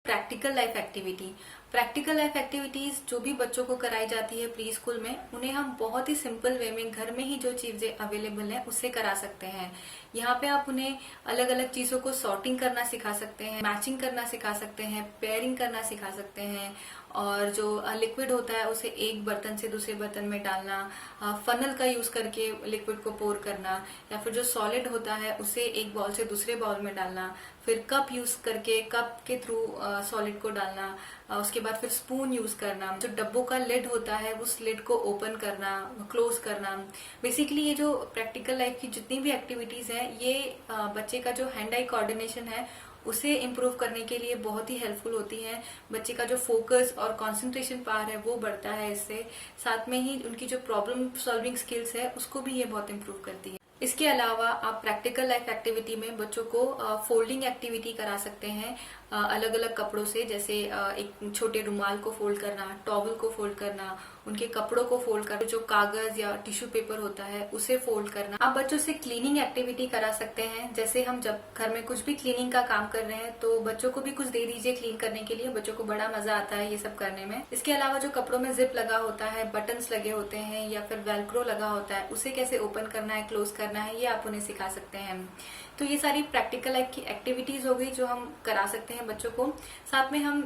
Practical life activity. Practical life activities जो भी बच्चों को कराई जाती है प्री स्कूल में, उन्हें हम बहुत ही सिंपल वे में घर में ही जो चीजें अवेलेबल हैं उससे करा सकते हैं। यहाँ पे आप उन्हें अलग अलग चीजों को सॉर्टिंग करना सिखा सकते हैं, मैचिंग करना सिखा सकते हैं, पेयरिंग करना सिखा सकते हैं, और जो लिक्विड होता है उसे एक बर्तन से दूसरे बर्तन में डालना, फनल का यूज करके लिक्विड को पोर करना, या फिर जो सॉलिड होता है उसे एक बॉल से दूसरे बॉल में डालना, फिर कप यूज करके कप के थ्रू सॉलिड को डालना, उसके बाद फिर स्पून यूज करना, जो डब्बों का लिड होता है उस लिड को ओपन करना, क्लोज करना। बेसिकली ये जो प्रैक्टिकल लाइफ की जितनी भी एक्टिविटीज है ये बच्चे का जो हैंड आई कोऑर्डिनेशन है उसे इम्प्रूव करने के लिए बहुत ही हेल्पफुल होती है। बच्चे का जो फोकस और कंसंट्रेशन पावर है वो बढ़ता है इससे, साथ में ही उनकी जो प्रॉब्लम सॉल्विंग स्किल्स है उसको भी ये बहुत इम्प्रूव करती है। इसके अलावा आप प्रैक्टिकल लाइफ एक्टिविटी में बच्चों को फोल्डिंग एक्टिविटी करा सकते हैं अलग अलग कपड़ों से, जैसे एक छोटे रुमाल को फोल्ड करना, टॉवल को फोल्ड करना, उनके कपड़ों को फोल्ड करना, जो कागज या टिश्यू पेपर होता है उसे फोल्ड करना। आप बच्चों से क्लीनिंग एक्टिविटी करा सकते हैं, जैसे हम जब घर में कुछ भी क्लीनिंग का काम कर रहे हैं तो बच्चों को भी कुछ दे दीजिए क्लीन करने के लिए, बच्चों को बड़ा मजा आता है ये सब करने में। इसके अलावा जो कपड़ों में जिप लगा होता है, बटन्स लगे होते हैं या फिर वेलक्रो लगा होता है, उसे कैसे ओपन करना है, क्लोज करना है, ये आप उन्हें सिखा सकते हैं। तो ये सारी प्रैक्टिकल लाइफ की एक्टिविटीज हो गई जो हम करा सकते हैं बच्चों को। साथ में हम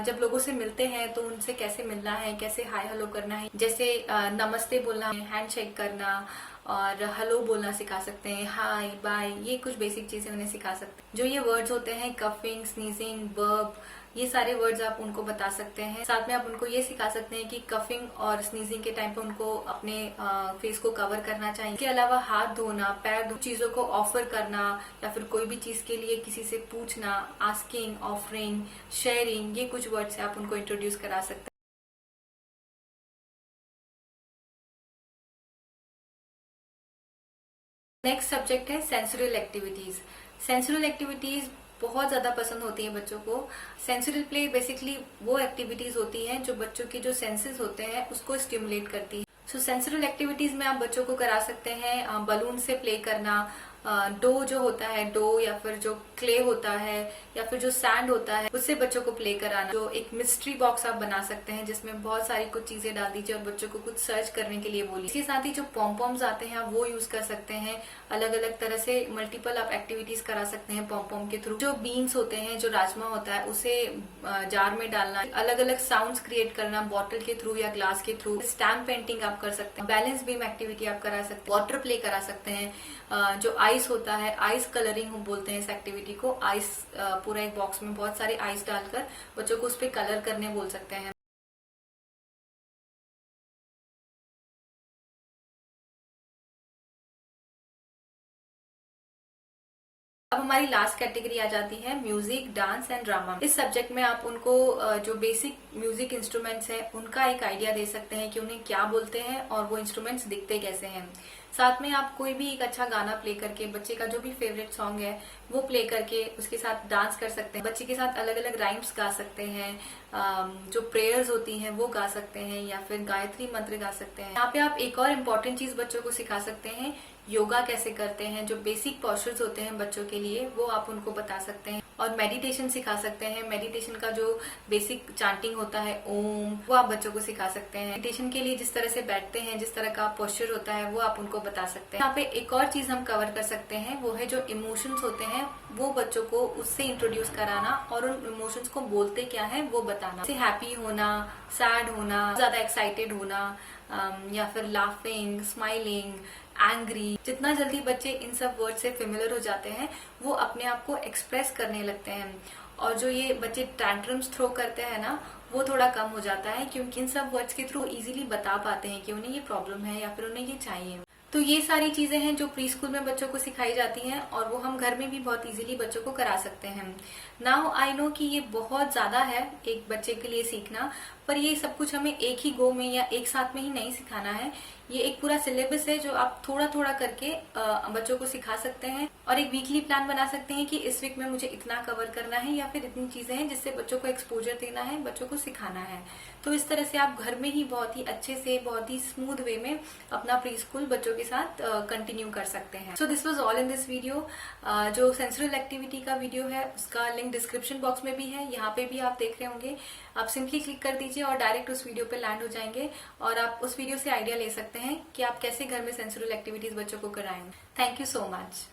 जब लोगों से मिलते हैं तो उनसे कैसे मिलना है, कैसे हाय हेलो करना है, जैसे नमस्ते बोलना है, हैंड शेक करना और हेलो बोलना सिखा सकते हैं, हाय बाय, ये कुछ बेसिक चीजें उन्हें सिखा सकते हैं। जो ये वर्ड्स होते हैं कफिंग, स्नीजिंग, बर्ब, ये सारे वर्ड्स आप उनको बता सकते हैं। साथ में आप उनको ये सिखा सकते हैं कि कफिंग और स्नीजिंग के टाइम पे उनको अपने फेस को कवर करना चाहिए। इसके अलावा हाथ धोना, पैर धो, चीजों को ऑफर करना या फिर कोई भी चीज के लिए किसी से पूछना, आस्किंग, ऑफरिंग, शेयरिंग, ये कुछ वर्ड्स आप उनको इंट्रोड्यूस करा सकते हैं। नेक्स्ट सब्जेक्ट है सेंसुरल एक्टिविटीज। सेंसुरल एक्टिविटीज बहुत ज्यादा पसंद होती है बच्चों को। सेंसुरल प्ले बेसिकली वो एक्टिविटीज होती हैं जो बच्चों के जो सेंसेस होते हैं उसको स्टिमुलेट करती है। सो सेंसुरल एक्टिविटीज में आप बच्चों को करा सकते हैं बलून से प्ले करना, डो जो होता है, डो या फिर जो क्ले होता है या फिर जो सैंड होता है उससे बच्चों को प्ले कराना। जो एक मिस्ट्री बॉक्स आप बना सकते हैं जिसमें बहुत सारी कुछ चीजें डाल दीजिए और बच्चों को कुछ सर्च करने के लिए बोलिए। इसके साथ ही जो पॉम्पॉम्स आते हैं आप वो यूज कर सकते हैं। अलग अलग तरह से मल्टीपल आप एक्टिविटीज करा सकते हैं पॉम्पॉम के थ्रू। जो बीन्स होते हैं, जो राजमा होता है, उसे जार में डालना, अलग अलग साउंड्स क्रिएट करना बॉटल के थ्रू या ग्लास के थ्रू। स्टैम्प पेंटिंग आप कर सकते हैं, बैलेंस बीम एक्टिविटी आप करा सकते हैं, वाटर प्ले करा सकते हैं। जो आइस होता है, आइस कलरिंग हम बोलते हैं इस एक्टिविटी को। आइस पूरा एक बॉक्स में बहुत सारे आइस डालकर बच्चों को उस पर कलर करने बोल सकते हैं। अब हमारी लास्ट कैटेगरी आ जाती है म्यूजिक, डांस एंड ड्रामा। इस सब्जेक्ट में आप उनको जो बेसिक म्यूजिक इंस्ट्रूमेंट्स हैं उनका एक आइडिया दे सकते हैं कि उन्हें क्या बोलते हैं और वो इंस्ट्रूमेंट्स दिखते कैसे हैं। साथ में आप कोई भी एक अच्छा गाना प्ले करके, बच्चे का जो भी फेवरेट सॉन्ग है वो प्ले करके उसके साथ डांस कर सकते हैं। बच्चे के साथ अलग अलग राइम्स गा सकते हैं, जो प्रेयर्स होती हैं वो गा सकते हैं या फिर गायत्री मंत्र गा सकते हैं। यहाँ पे आप एक और इम्पोर्टेंट चीज बच्चों को सिखा सकते हैं, योगा कैसे करते हैं। जो बेसिक पोस्चर्स होते हैं बच्चों के लिए वो आप उनको बता सकते हैं, और मेडिटेशन सिखा सकते हैं। मेडिटेशन का जो बेसिक चांटिंग होता है ओम, वो आप बच्चों को सिखा सकते हैं। मेडिटेशन के लिए जिस तरह से बैठते हैं, जिस तरह का पोस्चर होता है वो आप उनको बता सकते हैं। यहाँ पे एक और चीज हम कवर कर सकते हैं, वो है जो इमोशंस होते हैं वो बच्चों को उससे इंट्रोड्यूस कराना और उन इमोशंस को बोलते क्या है वो बताना। जैसे हैप्पी होना, सैड होना, ज्यादा एक्साइटेड होना, या फिर लाफिंग, स्माइलिंग, एंग्री। जितना जल्दी बच्चे इन सब वर्ड से फेमिलियर हो जाते हैं वो अपने आप को एक्सप्रेस करने लगते हैं, और जो ये बच्चे टैंट्रम्स थ्रो करते हैं ना वो थोड़ा कम हो जाता है, क्योंकि इन सब वर्ड्स के थ्रू इजीली बता पाते हैं कि उन्हें ये प्रॉब्लम है या फिर उन्हें ये चाहिए। तो ये सारी चीजें हैं जो प्री स्कूल में बच्चों को सिखाई जाती हैं और वो हम घर में भी बहुत इजीली बच्चों को करा सकते हैं। नाउ आई नो कि ये बहुत ज्यादा है एक बच्चे के लिए सीखना, पर ये सब कुछ हमें एक ही गो में या एक साथ में ही नहीं सिखाना है। ये एक पूरा सिलेबस है जो आप थोड़ा थोड़ा करके बच्चों को सिखा सकते हैं, और एक वीकली प्लान बना सकते हैं कि इस वीक में मुझे इतना कवर करना है या फिर इतनी चीजें हैं जिससे बच्चों को एक्सपोजर देना है, बच्चों को सिखाना है। तो इस तरह से आप घर में ही बहुत ही अच्छे से, बहुत ही स्मूथ वे में अपना प्री स्कूल बच्चों के साथ कंटिन्यू कर सकते हैं। So this was all in this video. जो सेंसुरल एक्टिविटी का वीडियो है उसका लिंक डिस्क्रिप्शन बॉक्स में भी है, यहाँ पे भी आप देख रहे होंगे। आप सिंपली क्लिक कर दीजिए और डायरेक्ट उस वीडियो पे लैंड हो जाएंगे, और आप उस वीडियो से आइडिया ले सकते हैं कि आप कैसे घर में सेंसुरल एक्टिविटीज बच्चों को कराएं। Thank you so much.